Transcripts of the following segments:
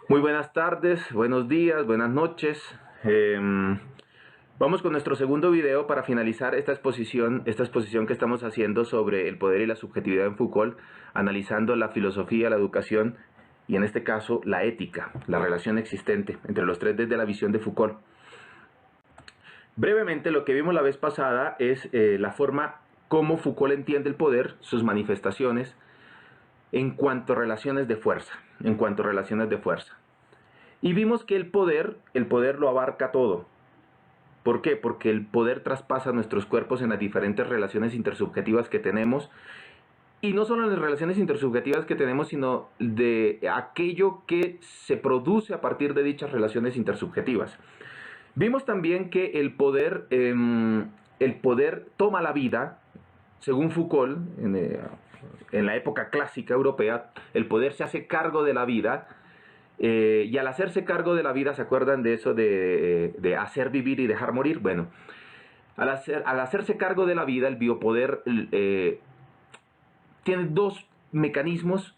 Muy buenas tardes, buenos días, buenas noches. Em, Vamos con nuestro segundo video para finalizar esta exposición que estamos haciendo sobre el poder y la subjetividad en Foucault, analizando la filosofía, la educación y en este caso la ética, la relación existente entre los tres desde la visión de Foucault. Brevemente, lo que vimos la vez pasada es la forma como Foucault entiende el poder, sus manifestaciones, en cuanto a relaciones de fuerza, en cuanto a relaciones de fuerza. Y vimos que el poder lo abarca todo. ¿Por qué? Porque el poder traspasa nuestros cuerpos en las diferentes relaciones intersubjetivas que tenemos. Y no solo en las relaciones intersubjetivas que tenemos, sino de aquello que se produce a partir de dichas relaciones intersubjetivas. Vimos también que el poder toma la vida, según Foucault, en la época clásica europea, el poder se hace cargo de la vida. Y al hacerse cargo de la vida, ¿se acuerdan de eso de hacer vivir y dejar morir? Bueno, al hacerse cargo de la vida, el biopoder tiene dos mecanismos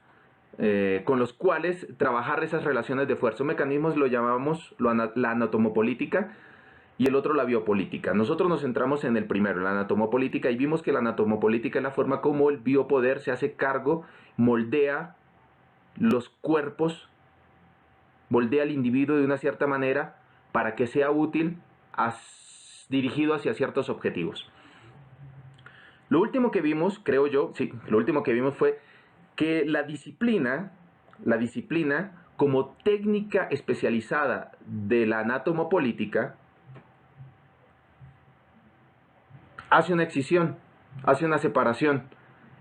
con los cuales trabajar esas relaciones de fuerza. Un mecanismo lo llamamos la anatomopolítica y el otro la biopolítica. Nosotros nos centramos en el primero, la anatomopolítica, y vimos que la anatomopolítica es la forma como el biopoder se hace cargo, moldea los cuerpos, moldea al individuo de una cierta manera para que sea útil, dirigido hacia ciertos objetivos. Lo último que vimos, creo yo, sí, lo último que vimos fue que la disciplina como técnica especializada de la anatomopolítica, hace una excisión, hace una separación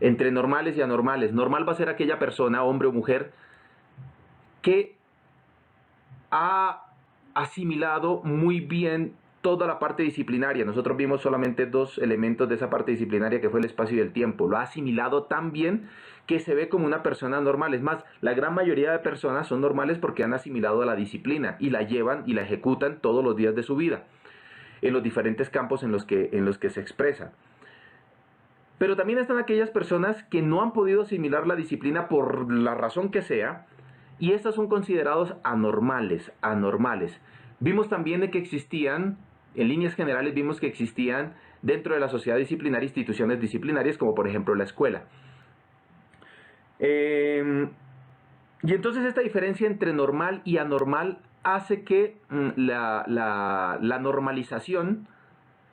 entre normales y anormales. Normal va a ser aquella persona, hombre o mujer, que ha asimilado muy bien toda la parte disciplinaria. Nosotros vimos solamente dos elementos de esa parte disciplinaria, que fue el espacio y el tiempo. Lo ha asimilado tan bien que se ve como una persona normal. Es más, la gran mayoría de personas son normales porque han asimilado la disciplina y la llevan y la ejecutan todos los días de su vida, en los diferentes campos en los que se expresa. Pero también están aquellas personas que no han podido asimilar la disciplina por la razón que sea, y estas son considerados anormales. Vimos también de que existían, en líneas generales vimos que existían dentro de la sociedad disciplinaria instituciones disciplinarias como por ejemplo la escuela. Eh, y entonces esta diferencia entre normal y anormal hace que la normalización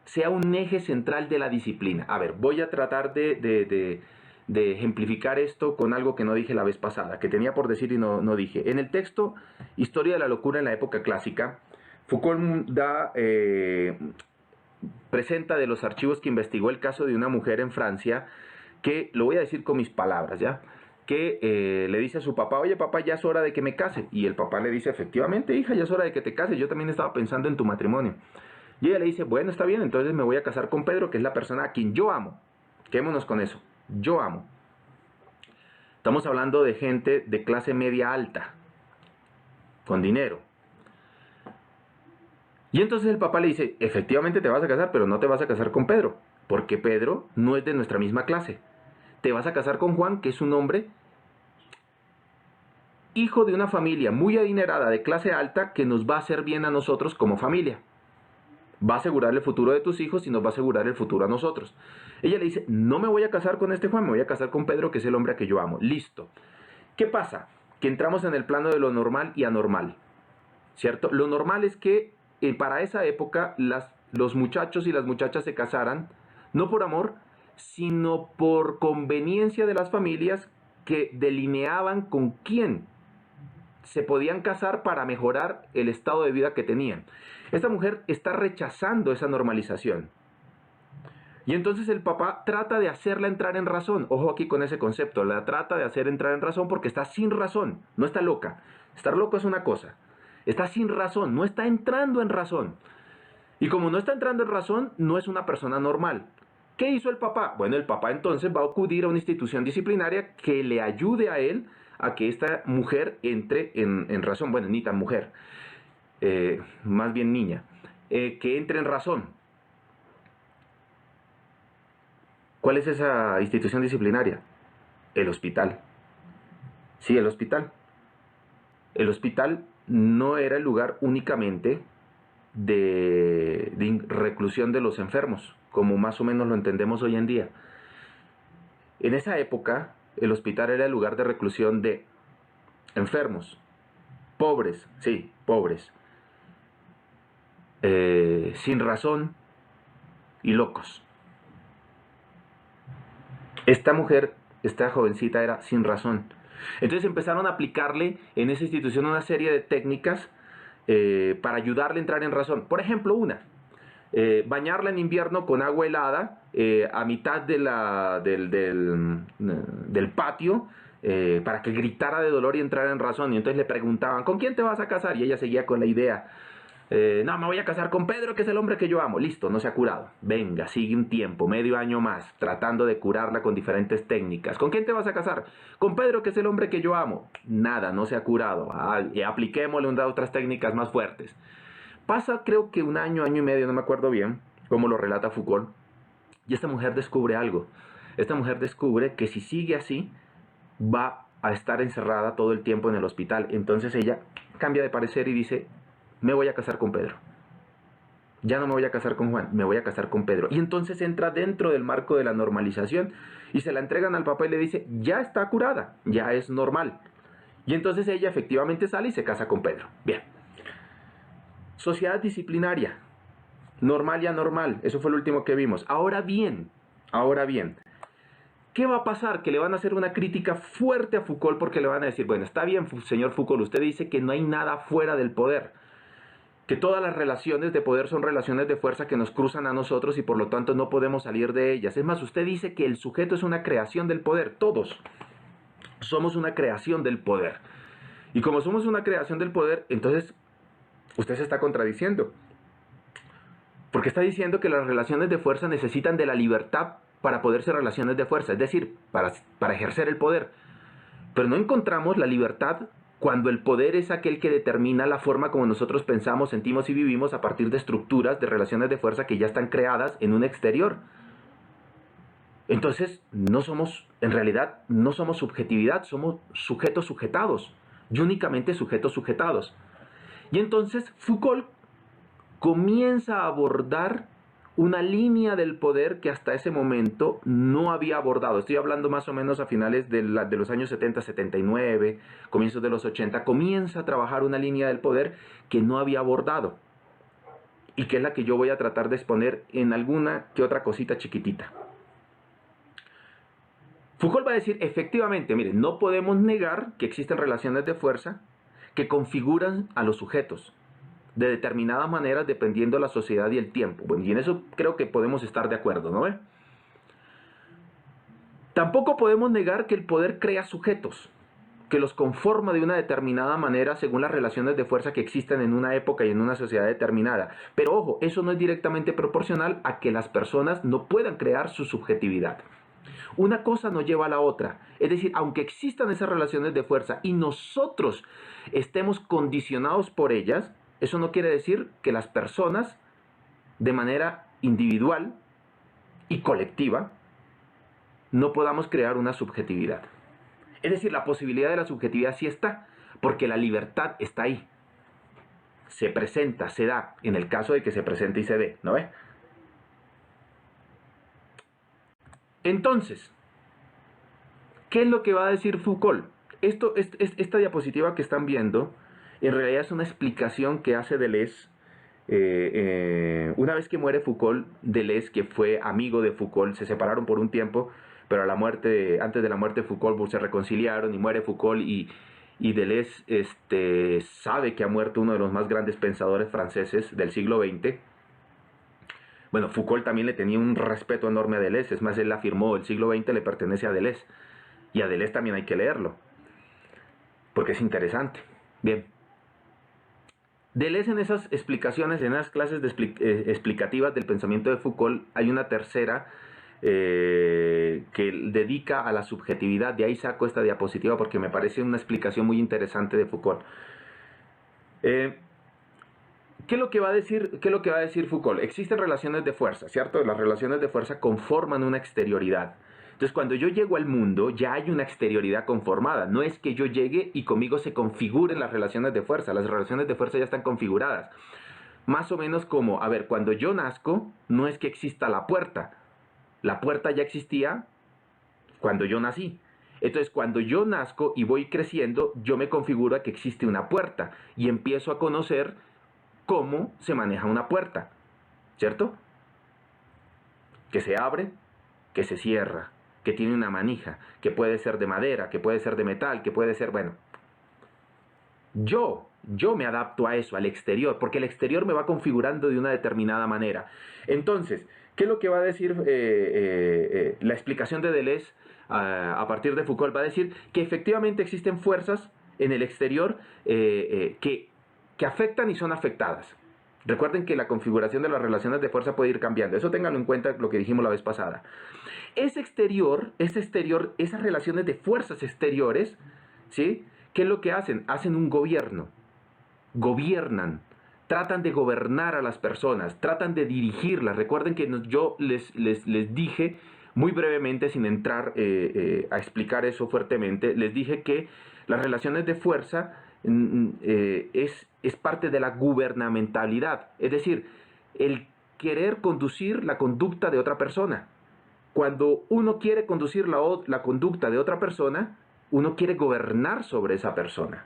sea un eje central de la disciplina. A ver, voy a tratar de ejemplificar esto con algo que no dije la vez pasada, que tenía por decir y no dije. En el texto Historia de la locura en la época clásica, Foucault presenta de los archivos que investigó el caso de una mujer en Francia que, lo voy a decir con mis palabras, ¿ya? Que le dice a su papá, oye papá, ya es hora de que me case. Y el papá le dice, efectivamente hija, ya es hora de que te cases, yo también estaba pensando en tu matrimonio. Y ella le dice, bueno, está bien, entonces me voy a casar con Pedro, que es la persona a quien yo amo. Quedémonos con eso, yo amo. Estamos hablando de gente de clase media alta, con dinero. Y entonces el papá le dice, efectivamente te vas a casar, pero no te vas a casar con Pedro, porque Pedro no es de nuestra misma clase. Te vas a casar con Juan, que es un hombre hijo de una familia muy adinerada de clase alta que nos va a hacer bien a nosotros como familia. Va a asegurar el futuro de tus hijos y nos va a asegurar el futuro a nosotros. Ella le dice, no me voy a casar con este Juan, me voy a casar con Pedro, que es el hombre a que yo amo. Listo. ¿Qué pasa? Que entramos en el plano de lo normal y anormal, ¿cierto? Lo normal es que para esa época los muchachos y las muchachas se casaran, no por amor, sino por conveniencia de las familias que delineaban con quién se podían casar para mejorar el estado de vida que tenían. Esta mujer está rechazando esa normalización. Y entonces el papá trata de hacerla entrar en razón. Ojo aquí con ese concepto. La trata de hacer entrar en razón porque está sin razón. No está loca. Estar loco es una cosa. Está sin razón. No está entrando en razón. Y como no está entrando en razón, no es una persona normal. ¿Qué hizo el papá? Bueno, el papá entonces va a acudir a una institución disciplinaria que le ayude a él a que esta mujer entre en razón. Bueno, ni tan mujer. Más bien niña. Que entre en razón. ¿Cuál es esa institución disciplinaria? El hospital. Sí, el hospital. el hospital no era el lugar únicamente de reclusión de los enfermos, como más o menos lo entendemos hoy en día. En esa época, el hospital era el lugar de reclusión de enfermos, pobres, sí, pobres, sin razón y locos. Esta mujer, esta jovencita era sin razón. Entonces empezaron a aplicarle en esa institución una serie de técnicas para ayudarle a entrar en razón. Por ejemplo, bañarla en invierno con agua helada a mitad del patio para que gritara de dolor y entrara en razón. Y entonces le preguntaban, ¿con quién te vas a casar? Y ella seguía con la idea. No, me voy a casar con Pedro, que es el hombre que yo amo. Listo, no se ha curado. Venga, sigue un tiempo, medio año más, tratando de curarla con diferentes técnicas. ¿Con quién te vas a casar? Con Pedro, que es el hombre que yo amo. Nada, no se ha curado. Y apliquémosle otras técnicas más fuertes. Pasa, creo que un año, año y medio, no me acuerdo bien, como lo relata Foucault. Y esta mujer descubre algo. Esta mujer descubre que si sigue así, va a estar encerrada todo el tiempo en el hospital. Entonces ella cambia de parecer y dice, me voy a casar con Pedro. Ya no me voy a casar con Juan, me voy a casar con Pedro. Y entonces entra dentro del marco de la normalización y se la entregan al papá y le dice, ya está curada, ya es normal. Y entonces ella efectivamente sale y se casa con Pedro. Bien. Sociedad disciplinaria, normal y anormal, eso fue lo último que vimos. Ahora bien, ¿qué va a pasar? Que le van a hacer una crítica fuerte a Foucault porque le van a decir, bueno, está bien, señor Foucault, usted dice que no hay nada fuera del poder, que todas las relaciones de poder son relaciones de fuerza que nos cruzan a nosotros y por lo tanto no podemos salir de ellas. Es más, usted dice que el sujeto es una creación del poder, todos somos una creación del poder. Y como somos una creación del poder, entonces usted se está contradiciendo. Porque está diciendo que las relaciones de fuerza necesitan de la libertad para poder ser relaciones de fuerza, es decir, para ejercer el poder. Pero no encontramos la libertad cuando el poder es aquel que determina la forma como nosotros pensamos, sentimos y vivimos a partir de estructuras de relaciones de fuerza que ya están creadas en un exterior. Entonces, en realidad, no somos subjetividad, somos sujetos sujetados, y únicamente sujetos sujetados. Y entonces Foucault comienza a abordar una línea del poder que hasta ese momento no había abordado. Estoy hablando más o menos a finales de los años 70, 79, comienzos de los 80. Comienza a trabajar una línea del poder que no había abordado y que es la que yo voy a tratar de exponer en alguna que otra cosita chiquitita. Foucault va a decir, efectivamente, miren, no podemos negar que existen relaciones de fuerza que configuran a los sujetos de determinadas maneras dependiendo de la sociedad y el tiempo. Bueno, y en eso creo que podemos estar de acuerdo, ¿no? Tampoco podemos negar que el poder crea sujetos, que los conforma de una determinada manera según las relaciones de fuerza que existen en una época y en una sociedad determinada. Pero ojo, eso no es directamente proporcional a que las personas no puedan crear su subjetividad. Una cosa no lleva a la otra. Es decir, aunque existan esas relaciones de fuerza y nosotros estemos condicionados por ellas, eso no quiere decir que las personas, de manera individual y colectiva, no podamos crear una subjetividad. Es decir, la posibilidad de la subjetividad sí está, porque la libertad está ahí. Se presenta, se da, en el caso de que se presente y se dé, ¿no ve? Entonces, ¿qué es lo que va a decir Foucault? Esta diapositiva que están viendo, en realidad es una explicación que hace Deleuze. Una vez que muere Foucault, Deleuze, que fue amigo de Foucault, se separaron por un tiempo, pero antes de la muerte de Foucault se reconciliaron y muere Foucault y Deleuze sabe que ha muerto uno de los más grandes pensadores franceses del siglo XX. Bueno, Foucault también le tenía un respeto enorme a Deleuze, es más, él afirmó, el siglo XX le pertenece a Deleuze, y a Deleuze también hay que leerlo, porque es interesante. Bien. Deleuze en esas explicaciones, en esas clases explicativas del pensamiento de Foucault, hay una tercera que dedica a la subjetividad. De ahí saco esta diapositiva porque me parece una explicación muy interesante de Foucault. ¿Qué es lo que va a decir Foucault? Existen relaciones de fuerza, ¿cierto? Las relaciones de fuerza conforman una exterioridad. Entonces, cuando yo llego al mundo, ya hay una exterioridad conformada. No es que yo llegue y conmigo se configuren las relaciones de fuerza. Las relaciones de fuerza ya están configuradas. Más o menos como, a ver, cuando yo nazco, no es que exista la puerta. La puerta ya existía cuando yo nací. Entonces, cuando yo nazco y voy creciendo, yo me configuro a que existe una puerta y empiezo a conocer cómo se maneja una puerta, ¿cierto? Que se abre, que se cierra, que tiene una manija, que puede ser de madera, que puede ser de metal, que puede ser, bueno. Yo me adapto a eso, al exterior, porque el exterior me va configurando de una determinada manera. Entonces, ¿qué es lo que va a decir la explicación de Deleuze a partir de Foucault? Va a decir que efectivamente existen fuerzas en el exterior que afectan y son afectadas. Recuerden que la configuración de las relaciones de fuerza puede ir cambiando. Eso ténganlo en cuenta, lo que dijimos la vez pasada. Ese exterior, esas relaciones de fuerzas exteriores, ¿sí? ¿Qué es lo que hacen? Hacen un gobierno. Gobiernan. Tratan de gobernar a las personas. Tratan de dirigirlas. Recuerden que yo les dije muy brevemente, sin entrar a explicar eso fuertemente, les dije que las relaciones de fuerza es parte de la gubernamentalidad. Es decir, el querer conducir la conducta de otra persona. Cuando uno quiere conducir la conducta de otra persona, uno quiere gobernar sobre esa persona.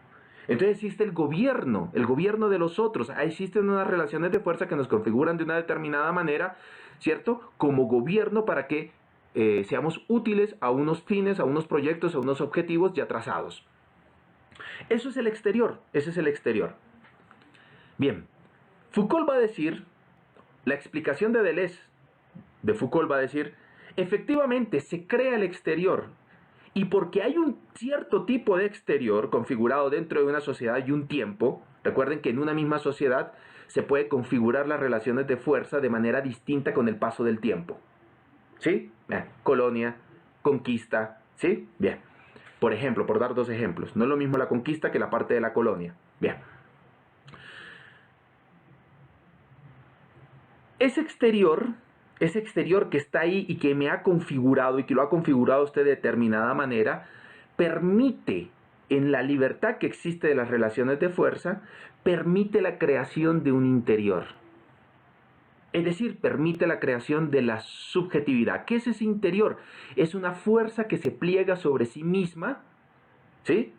Entonces existe el gobierno de los otros. Existen unas relaciones de fuerza que nos configuran de una determinada manera, ¿cierto? Como gobierno para que seamos útiles a unos fines, a unos proyectos, a unos objetivos ya trazados. Eso es el exterior, ese es el exterior. Bien, Foucault va a decir, la explicación de Deleuze, de Foucault va a decir, efectivamente se crea el exterior, y porque hay un cierto tipo de exterior configurado dentro de una sociedad y un tiempo, recuerden que en una misma sociedad se puede configurar las relaciones de fuerza de manera distinta con el paso del tiempo. ¿Sí? Bien. Colonia, conquista, ¿sí? Bien. Por ejemplo, por dar dos ejemplos, no es lo mismo la conquista que la parte de la colonia. Bien. Ese exterior que está ahí y que me ha configurado y que lo ha configurado usted de determinada manera, permite, en la libertad que existe de las relaciones de fuerza, permite la creación de un interior. Es decir, permite la creación de la subjetividad. ¿Qué es ese interior? Es una fuerza que se pliega sobre sí misma, ¿sí?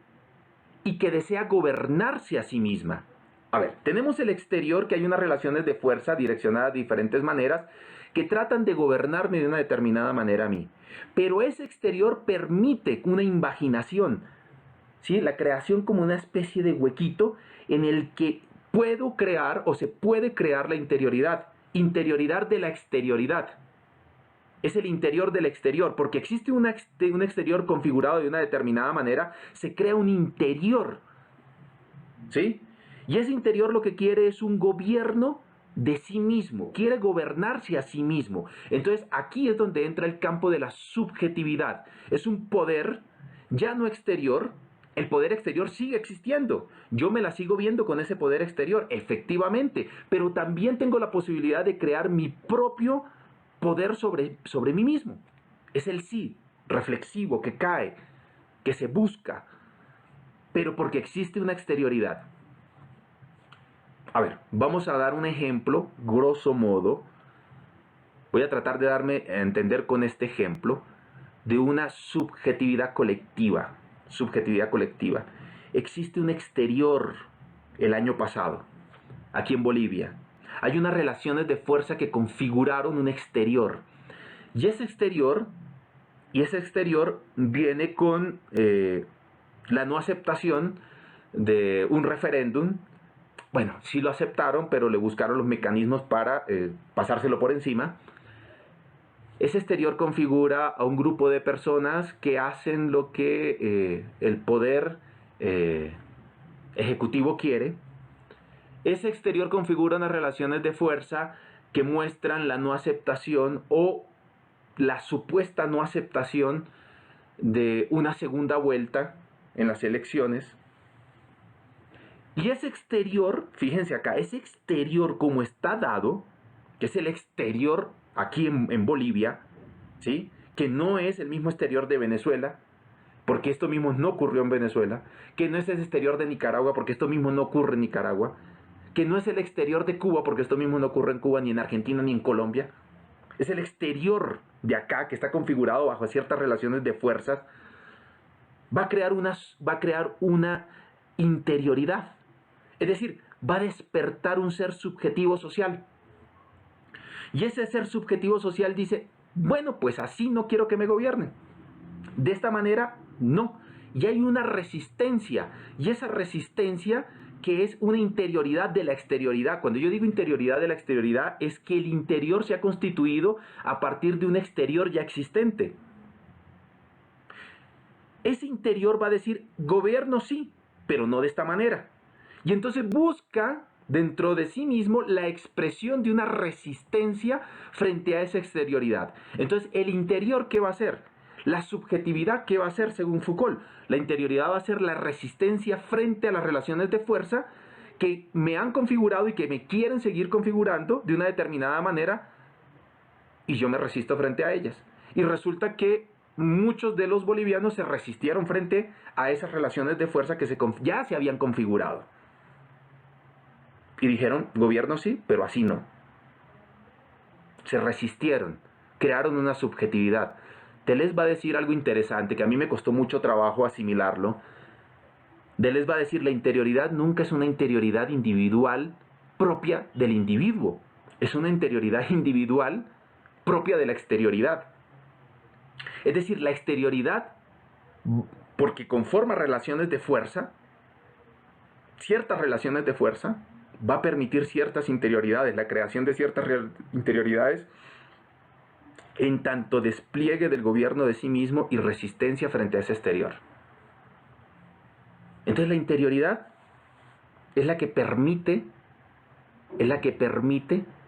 Y que desea gobernarse a sí misma. A ver, tenemos el exterior, que hay unas relaciones de fuerza direccionadas de diferentes maneras que tratan de gobernarme de una determinada manera a mí. Pero ese exterior permite una invaginación, ¿sí? La creación como una especie de huequito en el que puedo crear o se puede crear la interioridad de la exterioridad. Es el interior del exterior, porque existe un exterior configurado de una determinada manera, se crea un interior, ¿sí? Y ese interior lo que quiere es un gobierno de sí mismo, quiere gobernarse a sí mismo. Entonces aquí es donde entra el campo de la subjetividad. Es un poder ya no exterior. El poder exterior sigue existiendo. Yo me la sigo viendo con ese poder exterior, efectivamente, pero también tengo la posibilidad de crear mi propio poder sobre mí mismo. Es el sí reflexivo que cae, que se busca, pero porque existe una exterioridad. A ver, vamos a dar un ejemplo, grosso modo. Voy a tratar de darme a entender con este ejemplo de una subjetividad colectiva. Subjetividad colectiva. Existe un exterior el año pasado, aquí en Bolivia. Hay unas relaciones de fuerza que configuraron un exterior. Y ese exterior viene con la no aceptación de un referéndum. Bueno, sí lo aceptaron, pero le buscaron los mecanismos para pasárselo por encima. Ese exterior configura a un grupo de personas que hacen lo que el poder ejecutivo quiere. Ese exterior configura unas relaciones de fuerza que muestran la no aceptación o la supuesta no aceptación de una segunda vuelta en las elecciones. Y ese exterior, fíjense acá, ese exterior como está dado, que es el exterior aquí en Bolivia, ¿sí? que no es el mismo exterior de Venezuela, porque esto mismo no ocurrió en Venezuela, que no es el exterior de Nicaragua, porque esto mismo no ocurre en Nicaragua, que no es el exterior de Cuba, porque esto mismo no ocurre en Cuba, ni en Argentina, ni en Colombia. Es el exterior de acá, que está configurado bajo ciertas relaciones de fuerzas, va a crear una interioridad. Es decir, va a despertar un ser subjetivo social. Y ese ser subjetivo social dice, bueno, pues así no quiero que me gobiernen. De esta manera, no. Y hay una resistencia. Y esa resistencia que es una interioridad de la exterioridad. Cuando yo digo interioridad de la exterioridad, es que el interior se ha constituido a partir de un exterior ya existente. Ese interior va a decir, gobierno sí, pero no de esta manera. Y entonces busca dentro de sí mismo la expresión de una resistencia frente a esa exterioridad. Entonces, el interior, ¿qué va a ser? La subjetividad, ¿qué va a ser según Foucault? La interioridad va a ser la resistencia frente a las relaciones de fuerza que me han configurado y que me quieren seguir configurando de una determinada manera y yo me resisto frente a ellas. Y resulta que muchos de los bolivianos se resistieron frente a esas relaciones de fuerza que ya se habían configurado. Y dijeron, gobierno sí, pero así no. Se resistieron, crearon una subjetividad. Deleuze va a decir algo interesante que a mí me costó mucho trabajo asimilarlo. Deleuze va a decir, la interioridad nunca es una interioridad individual propia del individuo. Es una interioridad individual propia de la exterioridad. Es decir, la exterioridad, porque conforma relaciones de fuerza, ciertas relaciones de fuerza, va a permitir ciertas interioridades, la creación de ciertas interioridades en tanto despliegue del gobierno de sí mismo y resistencia frente a ese exterior. Entonces la interioridad es la que permite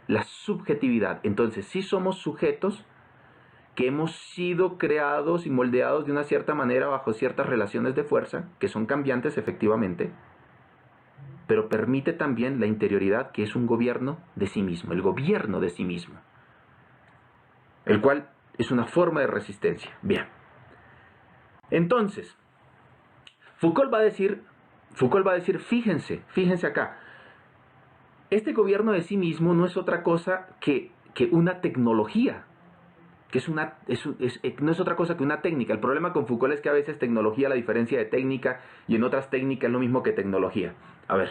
la subjetividad. Entonces sí somos sujetos que hemos sido creados y moldeados de una cierta manera bajo ciertas relaciones de fuerza, que son cambiantes efectivamente, pero permite también la interioridad, que es un gobierno de sí mismo, el gobierno de sí mismo, el cual es una forma de resistencia. Bien. Entonces, Foucault va a decir, fíjense acá, este gobierno de sí mismo no es otra cosa que una tecnología, que no es otra cosa que una técnica. El problema con Foucault es que a veces tecnología, la diferencia de técnica, y en otras técnicas es lo mismo que tecnología. A ver,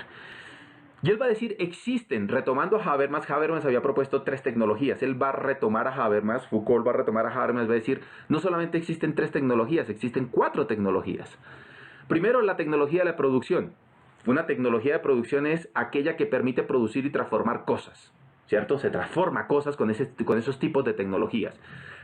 y él va a decir, existen, retomando a Habermas había propuesto 3 tecnologías, él va a retomar a Habermas, Foucault va a retomar a Habermas, va a decir, no solamente existen 3 tecnologías, existen 4 tecnologías. Primero, la tecnología de la producción. Una tecnología de producción es aquella que permite producir y transformar cosas, ¿cierto? Se transforma cosas con esos tipos de tecnologías.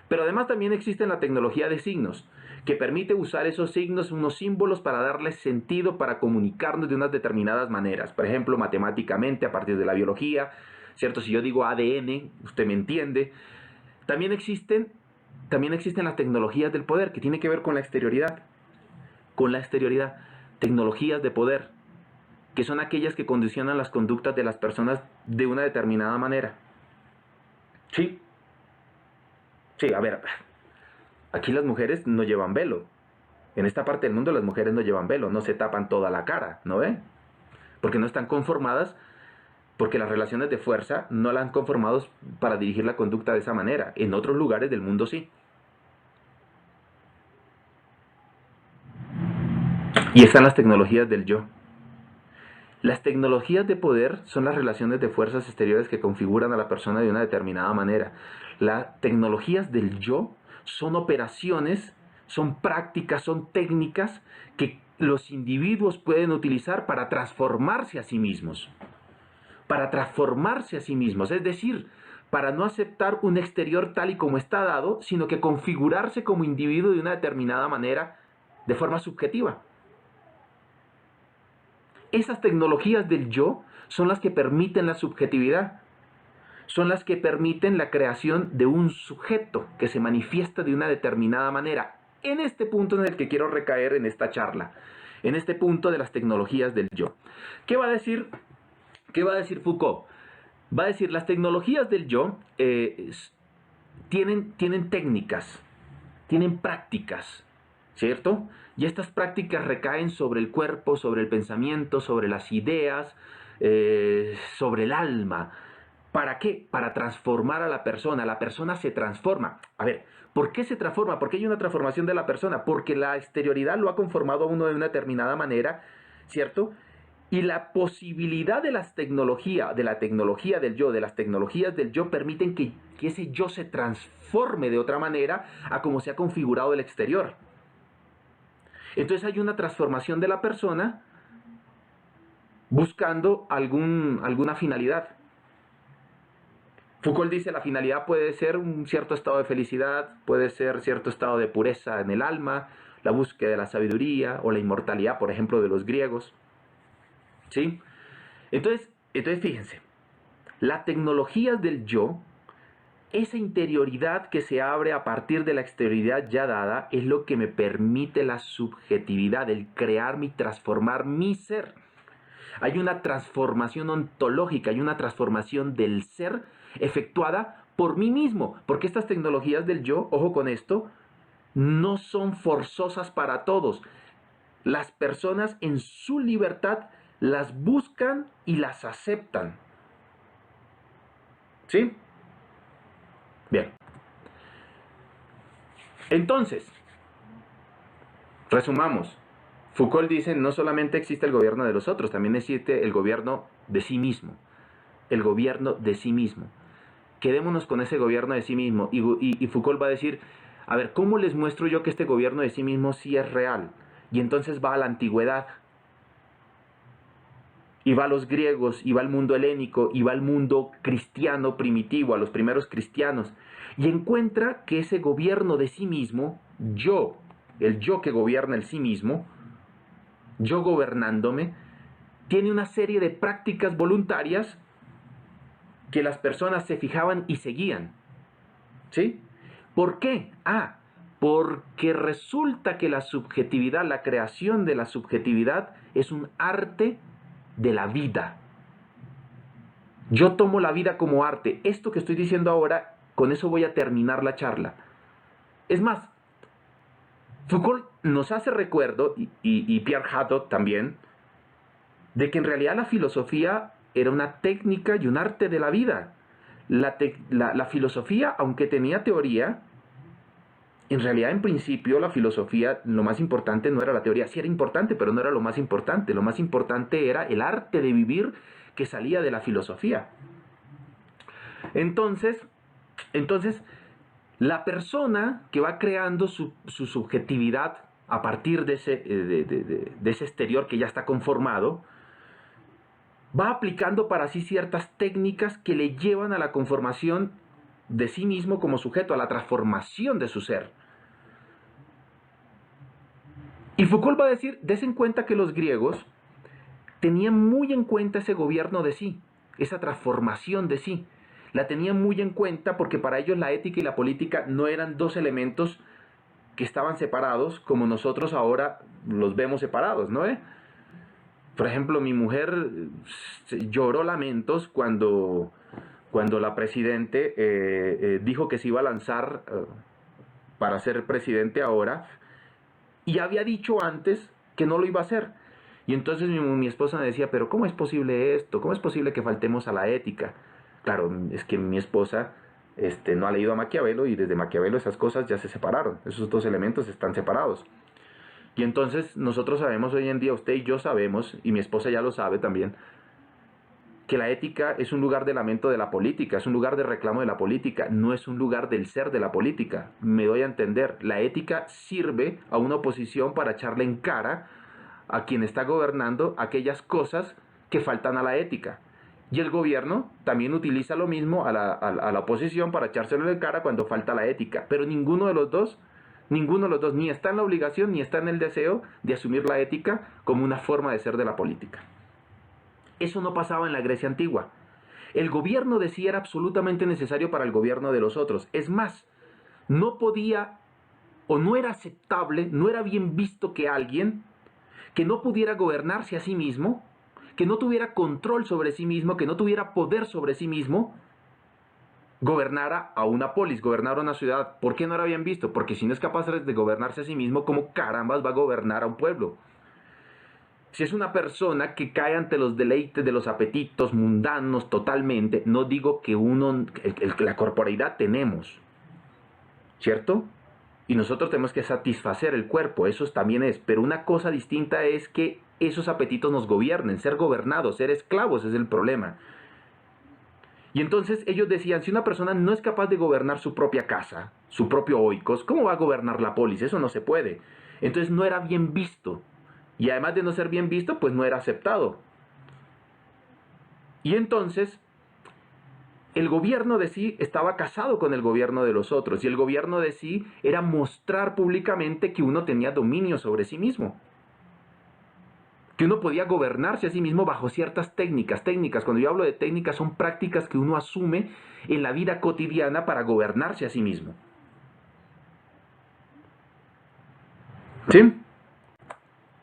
Pero además también existe la tecnología de signos, que permite usar esos signos, unos símbolos para darles sentido, para comunicarnos de unas determinadas maneras. Por ejemplo, matemáticamente, a partir de la biología, ¿cierto? Si yo digo ADN, usted me entiende. También existen las tecnologías del poder, que tienen que ver con la exterioridad. Tecnologías de poder, que son aquellas que condicionan las conductas de las personas de una determinada manera. Sí, a ver, aquí las mujeres no llevan velo. En esta parte del mundo las mujeres no llevan velo, no se tapan toda la cara, ¿no ve? Porque no están conformadas, porque las relaciones de fuerza no las han conformado para dirigir la conducta de esa manera. En otros lugares del mundo sí. Y están las tecnologías del yo. Las tecnologías de poder son las relaciones de fuerzas exteriores que configuran a la persona de una determinada manera. Las tecnologías del yo son operaciones, son prácticas, son técnicas que los individuos pueden utilizar para transformarse a sí mismos. Para transformarse a sí mismos, es decir, para no aceptar un exterior tal y como está dado, sino que configurarse como individuo de una determinada manera, de forma subjetiva. Esas tecnologías del yo son las que permiten la subjetividad, son las que permiten la creación de un sujeto que se manifiesta de una determinada manera. En este punto en el que quiero recaer en esta charla, en este punto de las tecnologías del yo. ¿Qué va a decir Foucault? Va a decir, las tecnologías del yo tienen técnicas. tienen prácticas, ¿cierto? Y estas prácticas recaen sobre el cuerpo, sobre el pensamiento, sobre las ideas, sobre el alma. ¿Para qué? Para transformar a la persona. La persona se transforma. A ver, ¿por qué se transforma? ¿Por qué hay una transformación de la persona? Porque la exterioridad lo ha conformado a uno de una determinada manera, ¿cierto? Y la posibilidad de las tecnologías, de la tecnología del yo, de las tecnologías del yo, permiten que ese yo se transforme de otra manera a como se ha configurado el exterior. Entonces hay una transformación de la persona buscando alguna finalidad. Foucault dice la finalidad puede ser un cierto estado de felicidad, puede ser cierto estado de pureza en el alma, la búsqueda de la sabiduría o la inmortalidad, por ejemplo, de los griegos. ¿Sí? Entonces fíjense, la tecnología del yo, esa interioridad que se abre a partir de la exterioridad ya dada, es lo que me permite la subjetividad, el crearme y transformar mi ser. Hay una transformación ontológica, hay una transformación del ser efectuada por mí mismo, porque estas tecnologías del yo, ojo con esto, no son forzosas para todos. Las personas en su libertad las buscan y las aceptan. ¿Sí? Bien. Entonces, resumamos. Foucault dice, no solamente existe el gobierno de los otros, también existe el gobierno de sí mismo. El gobierno de sí mismo. Quedémonos con ese gobierno de sí mismo. Y Foucault va a decir, a ver, ¿cómo les muestro yo que este gobierno de sí mismo sí es real? Y entonces va a la antigüedad, y va a los griegos, y va al mundo helénico, y va al mundo cristiano primitivo, a los primeros cristianos, y encuentra que ese gobierno de sí mismo, yo, el yo que gobierna el sí mismo, yo gobernándome, tiene una serie de prácticas voluntarias que las personas se fijaban y seguían. ¿Sí? ¿Por qué? Porque resulta que la subjetividad, la creación de la subjetividad es un arte de la vida. Yo tomo la vida como arte. Esto que estoy diciendo ahora, con eso voy a terminar la charla. Es más, Foucault nos hace recuerdo, y Pierre Hadot también, de que en realidad la filosofía era una técnica y un arte de la vida. La filosofía, aunque tenía teoría, en realidad, en principio, la filosofía, lo más importante no era la teoría. Sí era importante, pero no era lo más importante. Lo más importante era el arte de vivir que salía de la filosofía. Entonces, la persona que va creando su subjetividad a partir de ese exterior que ya está conformado, va aplicando para sí ciertas técnicas que le llevan a la conformación de sí mismo como sujeto, a la transformación de su ser. Y Foucault va a decir, des en cuenta que los griegos tenían muy en cuenta ese gobierno de sí, esa transformación de sí. La tenían muy en cuenta porque para ellos la ética y la política no eran dos elementos que estaban separados como nosotros ahora los vemos separados, ¿no? Por ejemplo, mi mujer lloró lamentos cuando la presidente dijo que se iba a lanzar para ser presidente ahora, y había dicho antes que no lo iba a hacer. Y entonces mi esposa me decía, pero ¿cómo es posible esto? ¿Cómo es posible que faltemos a la ética? Claro, es que mi esposa no ha leído a Maquiavelo, y desde Maquiavelo esas cosas ya se separaron. Esos dos elementos están separados. Y entonces nosotros sabemos hoy en día, usted y yo sabemos, y mi esposa ya lo sabe también, que la ética es un lugar de lamento de la política, es un lugar de reclamo de la política, no es un lugar del ser de la política. Me doy a entender, la ética sirve a una oposición para echarle en cara a quien está gobernando aquellas cosas que faltan a la ética. Y el gobierno también utiliza lo mismo a la oposición para echárselo en cara cuando falta la ética. Pero ninguno de los dos ni está en la obligación ni está en el deseo de asumir la ética como una forma de ser de la política. Eso no pasaba en la Grecia antigua. El gobierno de sí era absolutamente necesario para el gobierno de los otros. Es más, no podía o no era aceptable, no era bien visto que alguien que no pudiera gobernarse a sí mismo, que no tuviera control sobre sí mismo, que no tuviera poder sobre sí mismo, gobernara a una polis, gobernara una ciudad. ¿Por qué no era bien visto? Porque si no es capaz de gobernarse a sí mismo, ¿cómo carambas va a gobernar a un pueblo? Si es una persona que cae ante los deleites de los apetitos mundanos totalmente, no digo que la corporeidad tenemos, ¿cierto? Y nosotros tenemos que satisfacer el cuerpo, eso también es. Pero una cosa distinta es que esos apetitos nos gobiernen, ser gobernados, ser esclavos es el problema. Y entonces ellos decían, si una persona no es capaz de gobernar su propia casa, su propio oikos, ¿cómo va a gobernar la polis? Eso no se puede. Entonces no era bien visto. Y además de no ser bien visto, pues no era aceptado. Y entonces el gobierno de sí estaba casado con el gobierno de los otros. Y el gobierno de sí era mostrar públicamente que uno tenía dominio sobre sí mismo. Que uno podía gobernarse a sí mismo bajo ciertas técnicas. Técnicas, cuando yo hablo de técnicas, son prácticas que uno asume en la vida cotidiana para gobernarse a sí mismo. ¿Sí?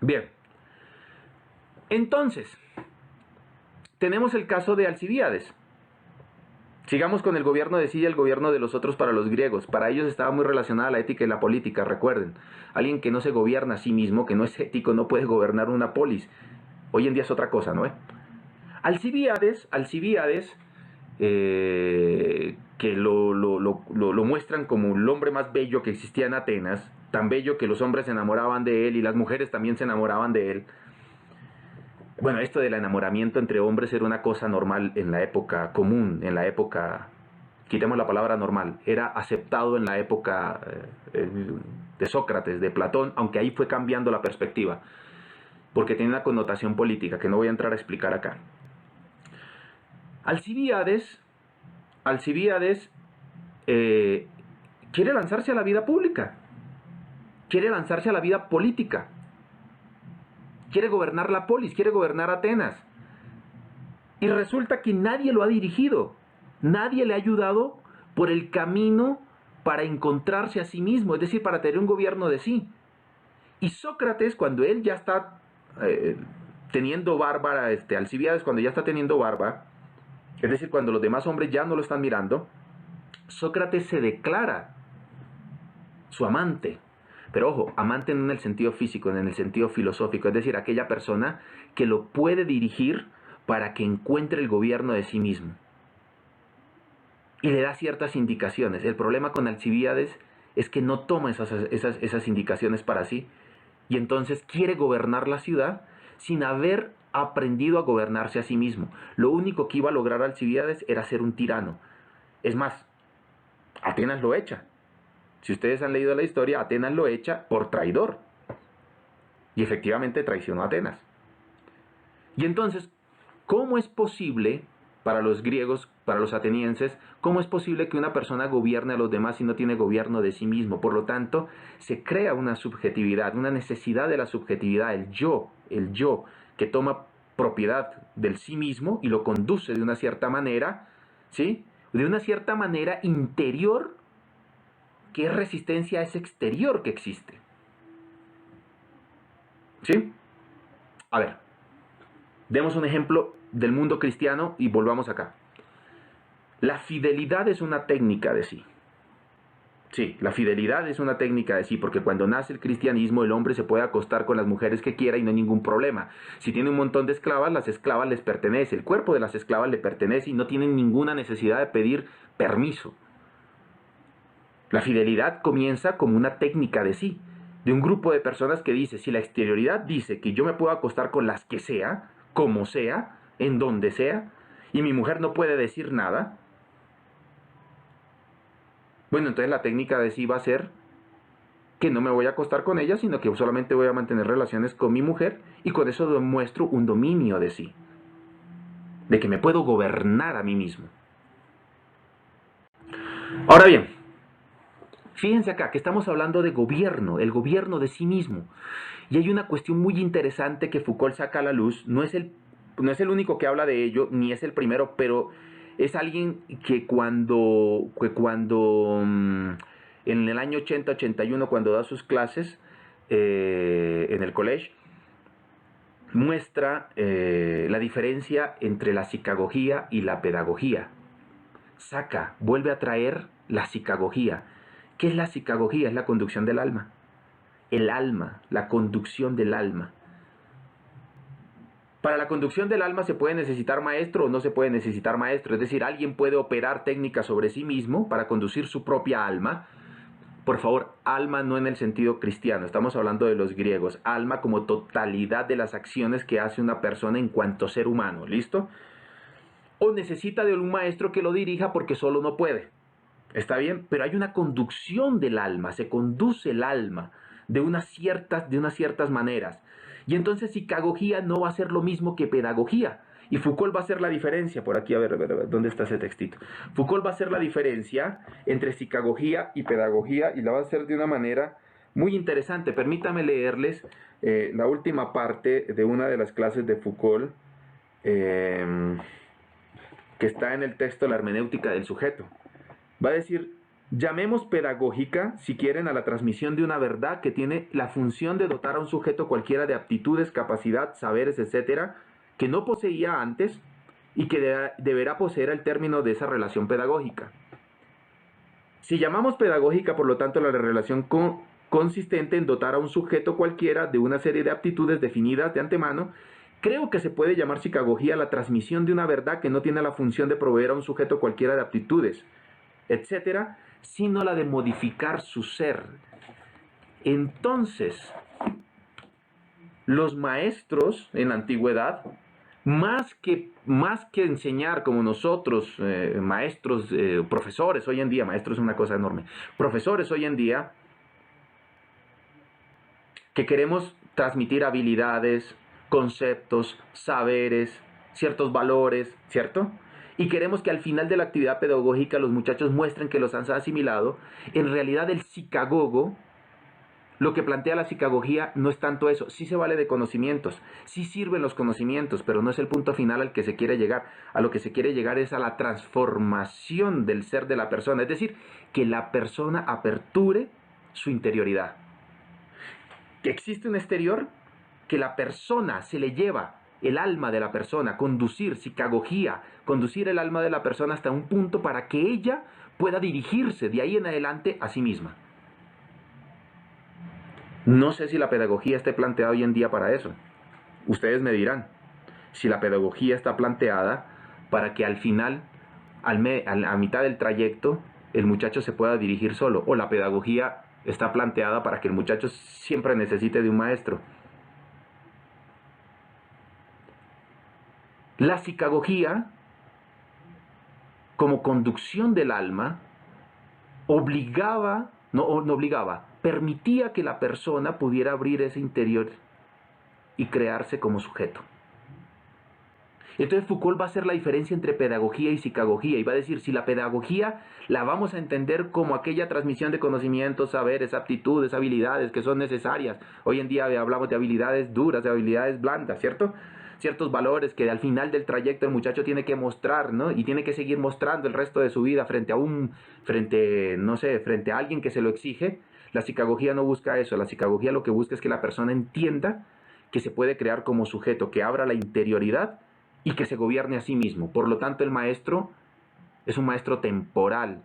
Bien. Entonces, tenemos el caso de Alcibíades. Sigamos con el gobierno de sí y el gobierno de los otros para los griegos. Para ellos estaba muy relacionada la ética y la política, recuerden. Alguien que no se gobierna a sí mismo, que no es ético, no puede gobernar una polis. Hoy en día es otra cosa, ¿no? Alcibíades, que lo muestran como el hombre más bello que existía en Atenas, tan bello que los hombres se enamoraban de él y las mujeres también se enamoraban de él. Bueno, esto del enamoramiento entre hombres era una cosa normal en la época común, en la época, quitemos la palabra normal, era aceptado en la época de Sócrates, de Platón, aunque ahí fue cambiando la perspectiva, porque tiene una connotación política que no voy a entrar a explicar acá. Alcibíades quiere lanzarse a la vida pública, quiere lanzarse a la vida política, quiere gobernar la polis, quiere gobernar Atenas. Y resulta que nadie lo ha dirigido, nadie le ha ayudado por el camino para encontrarse a sí mismo, es decir, para tener un gobierno de sí. Y Sócrates, cuando él ya está teniendo barba, Alcibíades cuando ya está teniendo barba, es decir, cuando los demás hombres ya no lo están mirando, Sócrates se declara su amante. Pero ojo, amante no en el sentido físico, en el sentido filosófico, es decir, aquella persona que lo puede dirigir para que encuentre el gobierno de sí mismo. Y le da ciertas indicaciones. El problema con Alcibíades es que no toma esas indicaciones para sí, y entonces quiere gobernar la ciudad sin haber aprendido a gobernarse a sí mismo. Lo único que iba a lograr Alcibíades era ser un tirano. Es más, Atenas lo echa. Si ustedes han leído la historia, Atenas lo echa por traidor. Y efectivamente traicionó a Atenas. Y entonces, ¿cómo es posible para los griegos, para los atenienses, cómo es posible que una persona gobierne a los demás si no tiene gobierno de sí mismo? Por lo tanto, se crea una subjetividad, una necesidad de la subjetividad, el yo, que toma propiedad del sí mismo y lo conduce de una cierta manera, ¿sí? De una cierta manera interior, que es resistencia a ese exterior que existe. ¿Sí? A ver, demos un ejemplo del mundo cristiano y volvamos acá. La fidelidad es una técnica de sí. Sí, la fidelidad es una técnica de sí, porque cuando nace el cristianismo el hombre se puede acostar con las mujeres que quiera y no hay ningún problema. Si tiene un montón de esclavas, las esclavas les pertenece, el cuerpo de las esclavas le pertenece y no tienen ninguna necesidad de pedir permiso. La fidelidad comienza como una técnica de sí, de un grupo de personas que dice, si la exterioridad dice que yo me puedo acostar con las que sea, como sea, en donde sea, y mi mujer no puede decir nada, bueno, entonces la técnica de sí va a ser que no me voy a acostar con ella, sino que solamente voy a mantener relaciones con mi mujer y con eso demuestro un dominio de sí, de que me puedo gobernar a mí mismo. Ahora bien, fíjense acá que estamos hablando de gobierno, el gobierno de sí mismo. Y hay una cuestión muy interesante que Foucault saca a la luz, no es el único que habla de ello, ni es el primero, pero es alguien que cuando en el año 80-81, cuando da sus clases en el college, muestra la diferencia entre la psicagogía y la pedagogía. vuelve a traer la psicagogía. ¿Qué es la psicagogía? Es la conducción del alma. El alma, la conducción del alma. Para la conducción del alma se puede necesitar maestro o no se puede necesitar maestro. Es decir, alguien puede operar técnicas sobre sí mismo para conducir su propia alma. Por favor, alma no en el sentido cristiano, estamos hablando de los griegos. Alma como totalidad de las acciones que hace una persona en cuanto ser humano, ¿listo? O necesita de un maestro que lo dirija porque solo no puede. Está bien, pero hay una conducción del alma, se conduce el alma de unas ciertas maneras. Y entonces psicagogía no va a ser lo mismo que pedagogía. Y Foucault va a hacer la diferencia, por aquí, a ver, ¿dónde está ese textito? Foucault va a hacer la diferencia entre psicagogía y pedagogía y la va a hacer de una manera muy interesante. Permítame leerles la última parte de una de las clases de Foucault que está en el texto La hermenéutica del sujeto. Va a decir, llamemos pedagógica, si quieren, a la transmisión de una verdad que tiene la función de dotar a un sujeto cualquiera de aptitudes, capacidad, saberes, etcétera, que no poseía antes y que deberá poseer al término de esa relación pedagógica. Si llamamos pedagógica, por lo tanto, la relación consistente en dotar a un sujeto cualquiera de una serie de aptitudes definidas de antemano, creo que se puede llamar psicagogía la transmisión de una verdad que no tiene la función de proveer a un sujeto cualquiera de aptitudes, etcétera, sino la de modificar su ser. Entonces, los maestros en la antigüedad, más que enseñar como nosotros, maestros, profesores hoy en día, maestros es una cosa enorme, profesores hoy en día, que queremos transmitir habilidades, conceptos, saberes, ciertos valores, ¿cierto? Y queremos que al final de la actividad pedagógica los muchachos muestren que los han asimilado. En realidad el psicagogo, lo que plantea la psicagogía no es tanto eso. Sí se vale de conocimientos, sí sirven los conocimientos, pero no es el punto final al que se quiere llegar. A lo que se quiere llegar es a la transformación del ser de la persona. Es decir, que la persona aperture su interioridad. Que existe un exterior, que la persona se le lleva el alma de la persona, conducir psicagogía, conducir el alma de la persona hasta un punto para que ella pueda dirigirse de ahí en adelante a sí misma. No sé si la pedagogía esté planteada hoy en día para eso. Ustedes me dirán si la pedagogía está planteada para que al final, a mitad del trayecto, el muchacho se pueda dirigir solo, o la pedagogía está planteada para que el muchacho siempre necesite de un maestro. La psicagogía, como conducción del alma, permitía que la persona pudiera abrir ese interior y crearse como sujeto. Entonces Foucault va a hacer la diferencia entre pedagogía y psicagogía y va a decir, si la pedagogía la vamos a entender como aquella transmisión de conocimientos, saberes, aptitudes, habilidades que son necesarias. Hoy en día hablamos de habilidades duras, de habilidades blandas, ¿cierto? Ciertos valores que al final del trayecto el muchacho tiene que mostrar, ¿no? Y tiene que seguir mostrando el resto de su vida frente a alguien que se lo exige. La psicagogía no busca eso. La psicagogía lo que busca es que la persona entienda que se puede crear como sujeto, que abra la interioridad y que se gobierne a sí mismo. Por lo tanto, el maestro es un maestro temporal.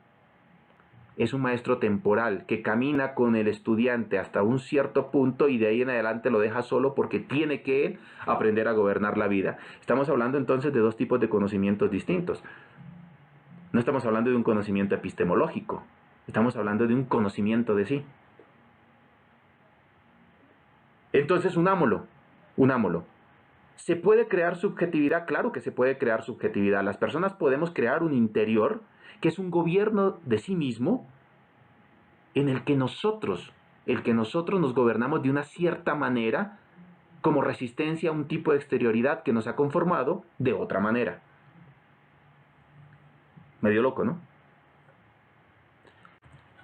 Es un maestro temporal que camina con el estudiante hasta un cierto punto y de ahí en adelante lo deja solo porque tiene que aprender a gobernar la vida. Estamos hablando entonces de dos tipos de conocimientos distintos. No estamos hablando de un conocimiento epistemológico. Estamos hablando de un conocimiento de sí. Entonces, unámoslo. ¿Se puede crear subjetividad? Claro que se puede crear subjetividad. Las personas podemos crear un interior que es un gobierno de sí mismo en el que nosotros nos gobernamos de una cierta manera como resistencia a un tipo de exterioridad que nos ha conformado de otra manera. Medio loco, ¿no?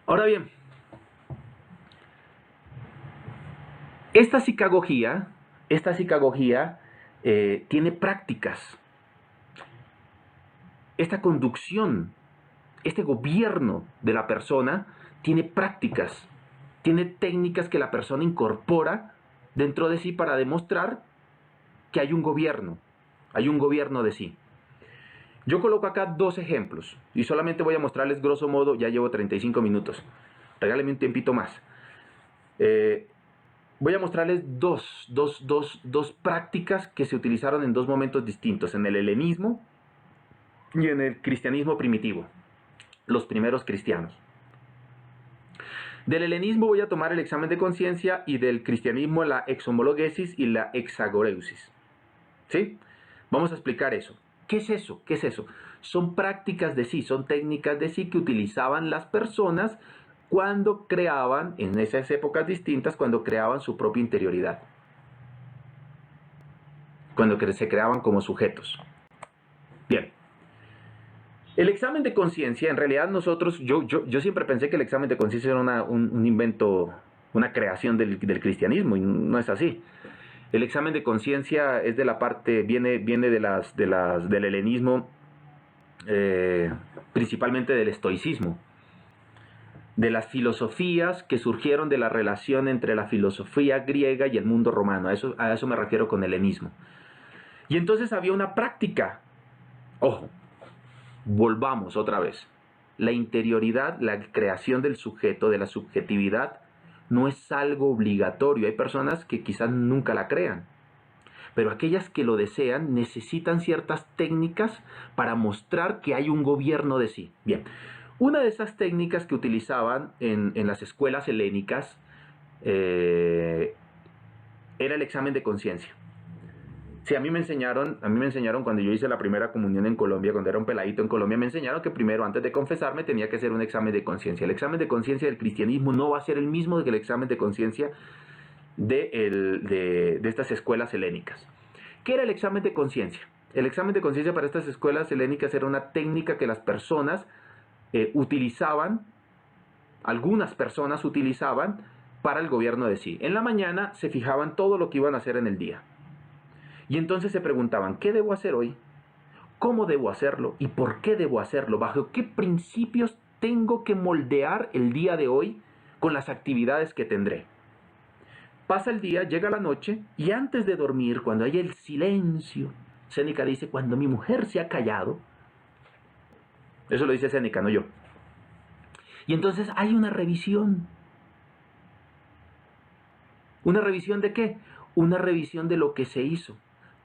Ahora bien, esta psicagogía tiene prácticas. Esta conducción, este gobierno de la persona tiene prácticas, tiene técnicas que la persona incorpora dentro de sí para demostrar que hay un gobierno de sí. Yo coloco acá dos ejemplos y solamente voy a mostrarles grosso modo, ya llevo 35 minutos. Regáleme un tiempito más. Voy a mostrarles dos prácticas que se utilizaron en dos momentos distintos, en el helenismo y en el cristianismo primitivo, los primeros cristianos. Del helenismo voy a tomar el examen de conciencia y del cristianismo la exhomologesis y la exagoreusis. ¿Sí? Vamos a explicar eso. ¿Qué es eso? ¿Qué es eso? Son prácticas de sí, son técnicas de sí que utilizaban las personas cuando creaban, en esas épocas distintas, cuando creaban su propia interioridad. Cuando se creaban como sujetos. Bien. El examen de conciencia, en realidad nosotros, yo siempre pensé que el examen de conciencia era un invento, una creación del cristianismo, y no es así. El examen de conciencia es de la parte, viene del helenismo, principalmente del estoicismo, de las filosofías que surgieron de la relación entre la filosofía griega y el mundo romano. A eso me refiero con helenismo. Y entonces había una práctica. Ojo, volvamos otra vez. La interioridad, la creación del sujeto, de la subjetividad, no es algo obligatorio. Hay personas que quizás nunca la crean. Pero aquellas que lo desean necesitan ciertas técnicas para mostrar que hay un gobierno de sí. Bien, una de esas técnicas que utilizaban en las escuelas helénicas era el examen de conciencia. Sí, a mí me enseñaron cuando yo hice la primera comunión en Colombia, cuando era un peladito en Colombia, me enseñaron que primero, antes de confesarme, tenía que hacer un examen de conciencia. El examen de conciencia del cristianismo no va a ser el mismo que el examen de conciencia de estas escuelas helénicas. ¿Qué era el examen de conciencia? El examen de conciencia para estas escuelas helénicas era una técnica que las personas utilizaban, algunas personas utilizaban para el gobierno de sí. En la mañana se fijaban todo lo que iban a hacer en el día. Y entonces se preguntaban, ¿qué debo hacer hoy? ¿Cómo debo hacerlo? ¿Y por qué debo hacerlo? ¿Bajo qué principios tengo que moldear el día de hoy con las actividades que tendré? Pasa el día, llega la noche y antes de dormir, cuando hay el silencio, Séneca dice, cuando mi mujer se ha callado, eso lo dice Séneca, no yo. Y entonces hay una revisión. ¿Una revisión de qué? Una revisión de lo que se hizo,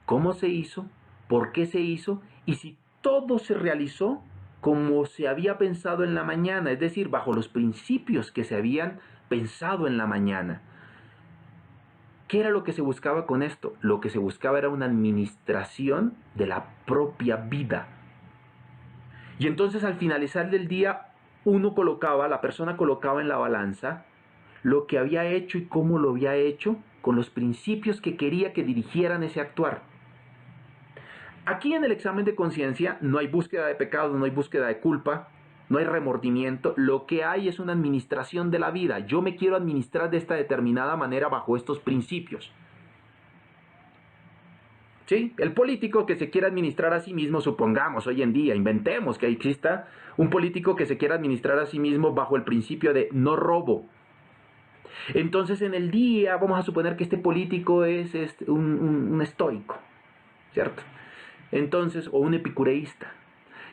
cómo se hizo, por qué se hizo y si todo se realizó como se había pensado en la mañana, es decir, bajo los principios que se habían pensado en la mañana. ¿Qué era lo que se buscaba con esto? Lo que se buscaba era una administración de la propia vida. Y entonces al finalizar del día, la persona colocaba en la balanza lo que había hecho y cómo lo había hecho con los principios que quería que dirigieran ese actuar. Aquí en el examen de conciencia no hay búsqueda de pecado, no hay búsqueda de culpa, no hay remordimiento, lo que hay es una administración de la vida. Yo me quiero administrar de esta determinada manera bajo estos principios. ¿Sí? El político que se quiera administrar a sí mismo, supongamos hoy en día, inventemos que exista un político que se quiera administrar a sí mismo bajo el principio de no robo. Entonces en el día vamos a suponer que este político es un estoico, ¿cierto? Entonces, o un epicureísta.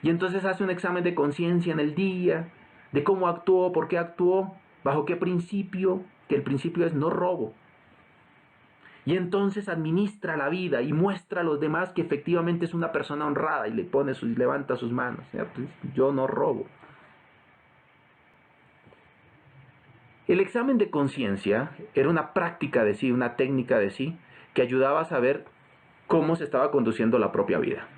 Y entonces hace un examen de conciencia en el día, de cómo actuó, por qué actuó, bajo qué principio, que el principio es no robo. Y entonces administra la vida y muestra a los demás que efectivamente es una persona honrada y levanta sus manos, ¿cierto? Yo no robo. El examen de conciencia era una práctica de sí, una técnica de sí, que ayudaba a saber cómo se estaba conduciendo la propia vida.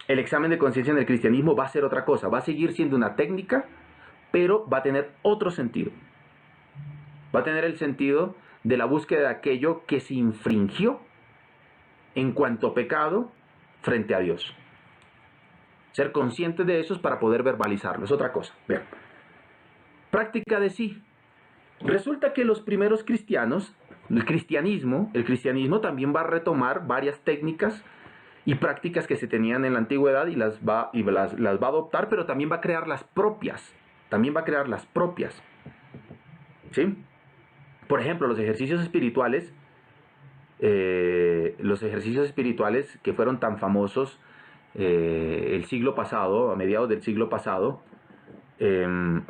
El examen de conciencia en el cristianismo va a ser otra cosa, va a seguir siendo una técnica, pero va a tener otro sentido. Va a tener el sentido de la búsqueda de aquello que se infringió en cuanto a pecado frente a Dios. Ser consciente de eso para poder verbalizarlo, es otra cosa. Vean. Práctica de sí. Resulta que los primeros cristianos, el cristianismo también va a retomar varias técnicas y prácticas que se tenían en la antigüedad y las va a adoptar, pero también va a crear las propias. ¿Sí? Por ejemplo, los ejercicios espirituales que fueron tan famosos el siglo pasado, a mediados del siglo pasado, eran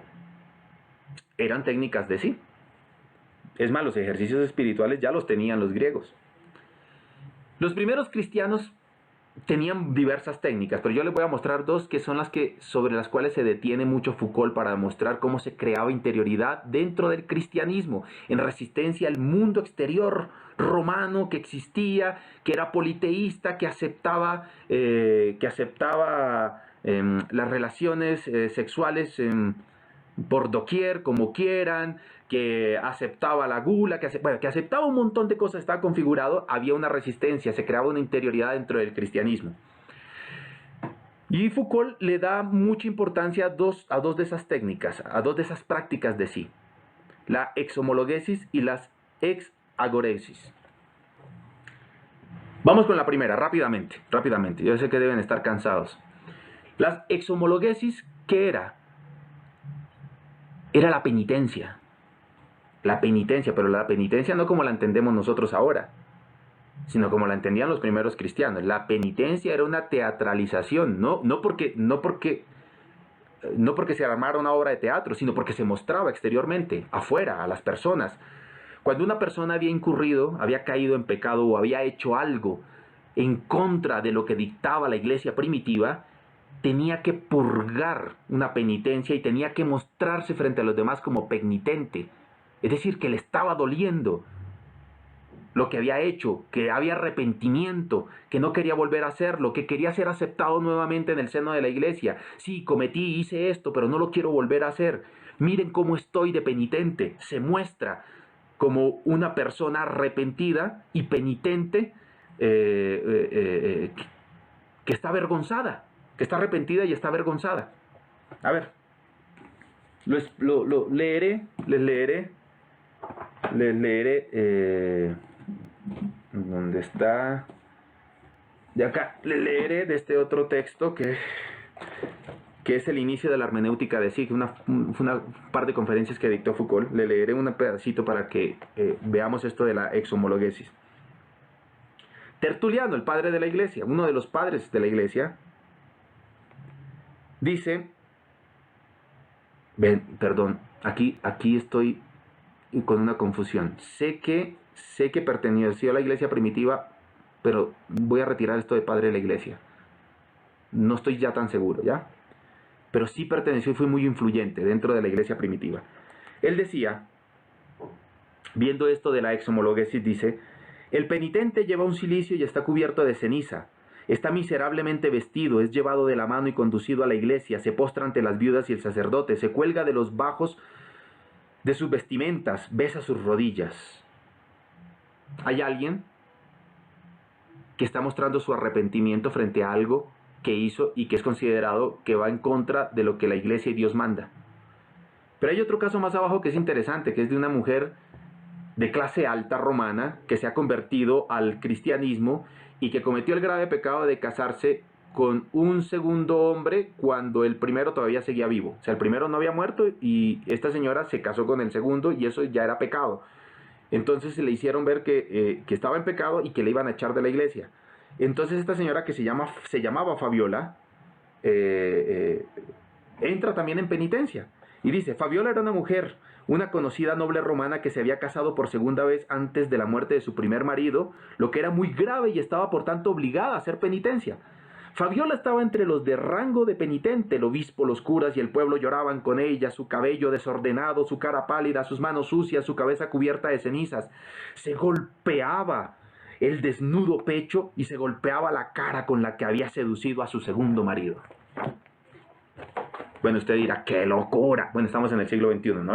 técnicas de sí. Es más, los ejercicios espirituales ya los tenían los griegos. Los primeros cristianos tenían diversas técnicas, pero yo les voy a mostrar dos que son sobre las cuales se detiene mucho Foucault para demostrar cómo se creaba interioridad dentro del cristianismo, en resistencia al mundo exterior romano que existía, que era politeísta, que aceptaba las relaciones sexuales por doquier, como quieran, que aceptaba la gula, que aceptaba un montón de cosas, estaba configurado, había una resistencia, se creaba una interioridad dentro del cristianismo. Y Foucault le da mucha importancia a dos de esas técnicas, a dos de esas prácticas de sí, la exhomologesis y las exagoresis. Vamos con la primera, rápidamente, yo sé que deben estar cansados. Las exhomologesis, ¿qué era? Era la penitencia. La penitencia, pero la penitencia no como la entendemos nosotros ahora, sino como la entendían los primeros cristianos. La penitencia era una teatralización, no porque se armara una obra de teatro, sino porque se mostraba exteriormente, afuera, a las personas. Cuando una persona había incurrido, había caído en pecado o había hecho algo en contra de lo que dictaba la iglesia primitiva, tenía que purgar una penitencia y tenía que mostrarse frente a los demás como penitente. Es decir, que le estaba doliendo lo que había hecho, que había arrepentimiento, que no quería volver a hacerlo, que quería ser aceptado nuevamente en el seno de la iglesia. Sí, hice esto, pero no lo quiero volver a hacer. Miren cómo estoy de penitente. Se muestra como una persona arrepentida y penitente que está avergonzada, que está arrepentida y está avergonzada. A ver, les leeré. ¿Dónde está? De acá, les leeré de este otro texto que es el inicio de la hermenéutica de sí, una par de conferencias que dictó Foucault. Le leeré un pedacito para que veamos esto de la exhomologesis. Tertuliano, el padre de la iglesia, uno de los padres de la iglesia, dice, aquí estoy con una confusión. Sé que perteneció a la iglesia primitiva, pero voy a retirar esto de padre de la iglesia. No estoy ya tan seguro, ¿ya? Pero sí perteneció y fue muy influyente dentro de la iglesia primitiva. Él decía, viendo esto de la exhomologesis, dice, el penitente lleva un cilicio y está cubierto de ceniza. Está miserablemente vestido, es llevado de la mano y conducido a la iglesia, se postra ante las viudas y el sacerdote, se cuelga de los bajos de sus vestimentas, besa sus rodillas. Hay alguien que está mostrando su arrepentimiento frente a algo que hizo y que es considerado que va en contra de lo que la iglesia y Dios manda. Pero hay otro caso más abajo que es interesante, que es de una mujer de clase alta romana que se ha convertido al cristianismo y que cometió el grave pecado de casarse con un segundo hombre cuando el primero todavía seguía vivo. O sea, el primero no había muerto y esta señora se casó con el segundo y eso ya era pecado. Entonces le hicieron ver que estaba en pecado y que le iban a echar de la iglesia. Entonces esta señora que se llamaba Fabiola, entra también en penitencia. Y dice, Fabiola era una mujer, una conocida noble romana que se había casado por segunda vez antes de la muerte de su primer marido, lo que era muy grave y estaba por tanto obligada a hacer penitencia. Fabiola estaba entre los de rango de penitente, el obispo, los curas y el pueblo lloraban con ella, su cabello desordenado, su cara pálida, sus manos sucias, su cabeza cubierta de cenizas. Se golpeaba el desnudo pecho y se golpeaba la cara con la que había seducido a su segundo marido. Bueno, usted dirá, ¡qué locura! Bueno, estamos en el siglo XXI, ¿no?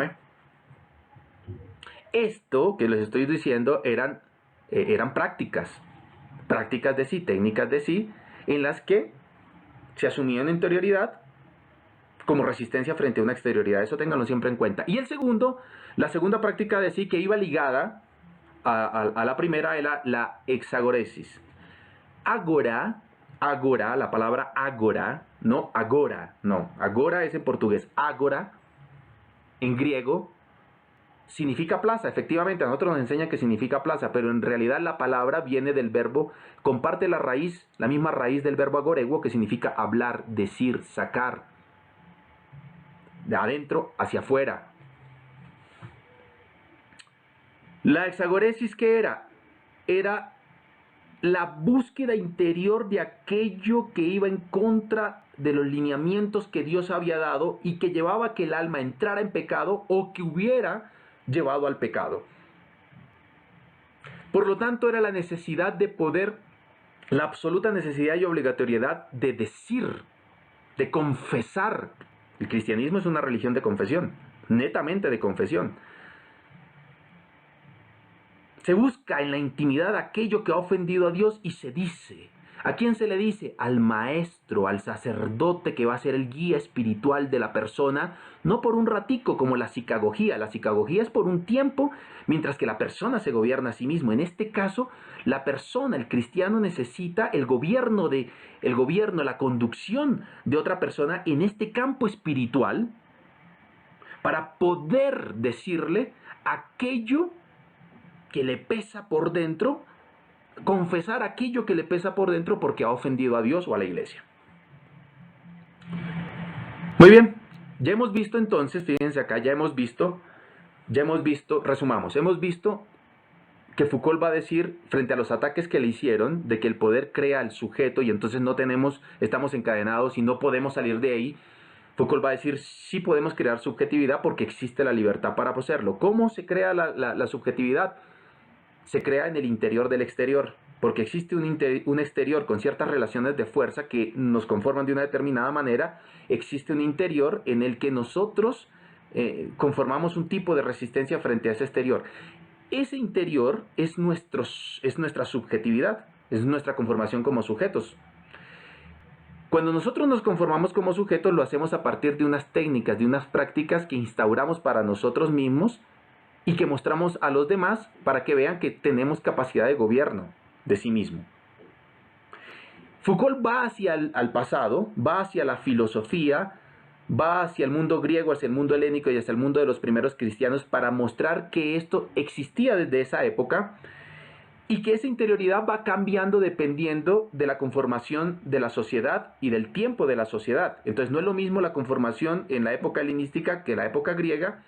Esto que les estoy diciendo eran prácticas de sí, técnicas de sí, en las que se asumía una interioridad como resistencia frente a una exterioridad. Eso ténganlo siempre en cuenta. Y la segunda práctica de sí que iba ligada a la primera era la exagoresis. Agora, la palabra agora, no agora, no. Agora es en portugués. Agora, en griego, significa plaza, efectivamente, a nosotros nos enseñan que significa plaza, pero en realidad la palabra viene del verbo, comparte la raíz, la misma raíz del verbo agoreguo, que significa hablar, decir, sacar, de adentro hacia afuera. La exagoresis, ¿qué era? Era la búsqueda interior de aquello que iba en contra de los lineamientos que Dios había dado y que llevaba a que el alma entrara en pecado o que hubiera llevado al pecado. Por lo tanto, era la necesidad de poder, la absoluta necesidad y obligatoriedad de decir, de confesar. El cristianismo es una religión de confesión, netamente de confesión. Se busca en la intimidad aquello que ha ofendido a Dios y se dice. ¿A quién se le dice? Al maestro, al sacerdote que va a ser el guía espiritual de la persona, no por un ratico como la psicagogía. La psicagogía es por un tiempo, mientras que la persona se gobierna a sí mismo. En este caso, la persona, el cristiano, necesita el gobierno, la conducción de otra persona en este campo espiritual para poder decirle aquello que le pesa por dentro, confesar aquello que le pesa por dentro porque ha ofendido a Dios o a la iglesia. Muy bien, ya hemos visto entonces, fíjense acá, ya hemos visto, resumamos, hemos visto que Foucault va a decir frente a los ataques que le hicieron de que el poder crea al sujeto y entonces estamos encadenados y no podemos salir de ahí. Foucault va a decir sí podemos crear subjetividad porque existe la libertad para hacerlo. ¿Cómo se crea la subjetividad? Se crea en el interior del exterior, porque existe un exterior con ciertas relaciones de fuerza que nos conforman de una determinada manera, existe un interior en el que nosotros conformamos un tipo de resistencia frente a ese exterior. Ese interior es nuestra subjetividad, es nuestra conformación como sujetos. Cuando nosotros nos conformamos como sujetos, lo hacemos a partir de unas técnicas, de unas prácticas que instauramos para nosotros mismos y que mostramos a los demás para que vean que tenemos capacidad de gobierno de sí mismo. Foucault va hacia el pasado, va hacia la filosofía, va hacia el mundo griego, hacia el mundo helénico y hacia el mundo de los primeros cristianos para mostrar que esto existía desde esa época y que esa interioridad va cambiando dependiendo de la conformación de la sociedad y del tiempo de la sociedad. Entonces no es lo mismo la conformación en la época helenística que en la época griega,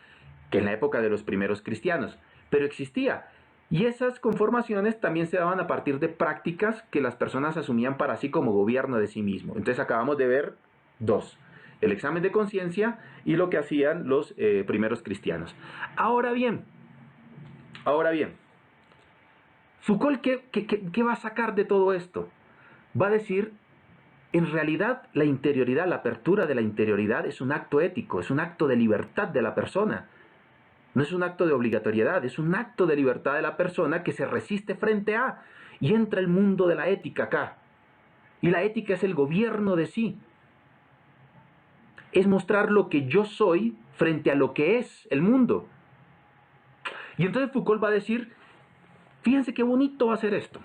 que en la época de los primeros cristianos, pero existía. Y esas conformaciones también se daban a partir de prácticas que las personas asumían para sí como gobierno de sí mismo. Entonces acabamos de ver dos, el examen de conciencia y lo que hacían los primeros cristianos. Ahora bien, Foucault, ¿qué va a sacar de todo esto? Va a decir, en realidad la interioridad, la apertura de la interioridad es un acto ético, es un acto de libertad de la persona. No es un acto de obligatoriedad, es un acto de libertad de la persona que se resiste frente a, y entra el mundo de la ética acá. Y la ética es el gobierno de sí. Es mostrar lo que yo soy frente a lo que es el mundo. Y entonces Foucault va a decir, fíjense qué bonito va a ser esto.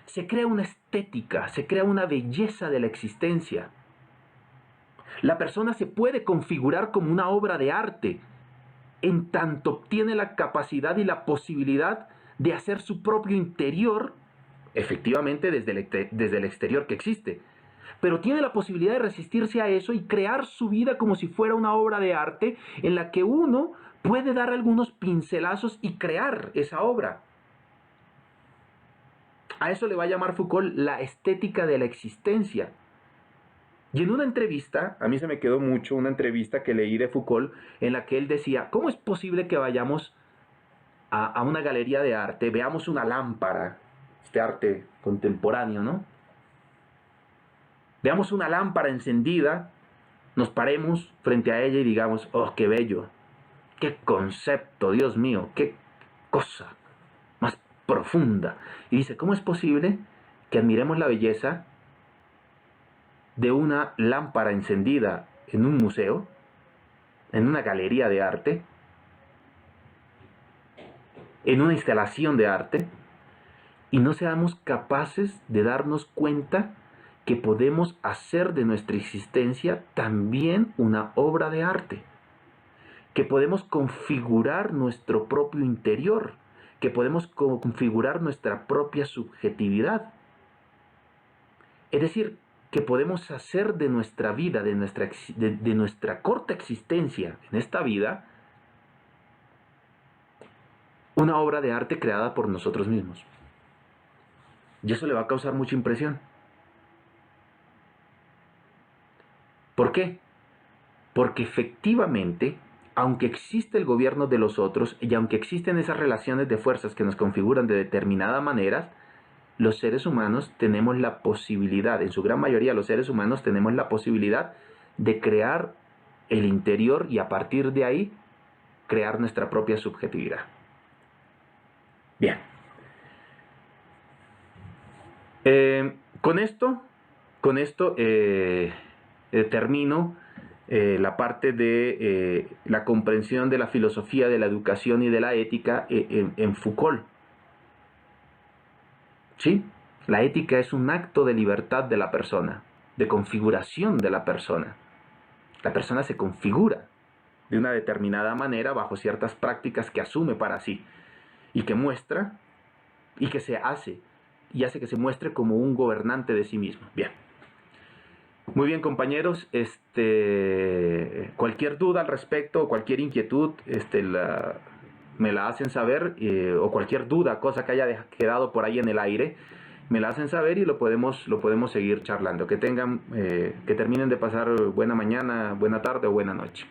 Se crea una estética, se crea una belleza de la existencia. La persona se puede configurar como una obra de arte, en tanto obtiene la capacidad y la posibilidad de hacer su propio interior, efectivamente desde el exterior que existe, pero tiene la posibilidad de resistirse a eso y crear su vida como si fuera una obra de arte en la que uno puede dar algunos pincelazos y crear esa obra. A eso le va a llamar Foucault la estética de la existencia. Y en una entrevista, a mí se me quedó mucho una entrevista que leí de Foucault en la que él decía, ¿cómo es posible que vayamos a una galería de arte, veamos una lámpara, este arte contemporáneo, ¿no? Veamos una lámpara encendida, nos paremos frente a ella y digamos, oh, qué bello, qué concepto, Dios mío, qué cosa más profunda. Y dice, ¿cómo es posible que admiremos la belleza de una lámpara encendida en un museo, en una galería de arte, en una instalación de arte, y no seamos capaces de darnos cuenta que podemos hacer de nuestra existencia también una obra de arte? que podemos configurar nuestro propio interior, que podemos configurar nuestra propia subjetividad. Es decir, que podemos hacer de nuestra vida, de nuestra corta existencia en esta vida, una obra de arte creada por nosotros mismos. Y eso le va a causar mucha impresión. ¿Por qué? Porque efectivamente, aunque existe el gobierno de los otros y aunque existen esas relaciones de fuerzas que nos configuran de determinada manera, los seres humanos tenemos la posibilidad, en su gran mayoría los seres humanos tenemos la posibilidad de crear el interior y a partir de ahí crear nuestra propia subjetividad. Bien. Con esto termino la parte de la comprensión de la filosofía de la educación y de la ética en Foucault. ¿Sí? La ética es un acto de libertad de la persona, de configuración de la persona. La persona se configura de una determinada manera bajo ciertas prácticas que asume para sí y que muestra y que se hace y hace que se muestre como un gobernante de sí mismo. Bien. Muy bien, compañeros, cualquier duda al respecto, cualquier inquietud, me la hacen saber, o cualquier duda, cosa que haya quedado por ahí en el aire, me la hacen saber y lo podemos seguir charlando. Que terminen de pasar buena mañana, buena tarde o buena noche.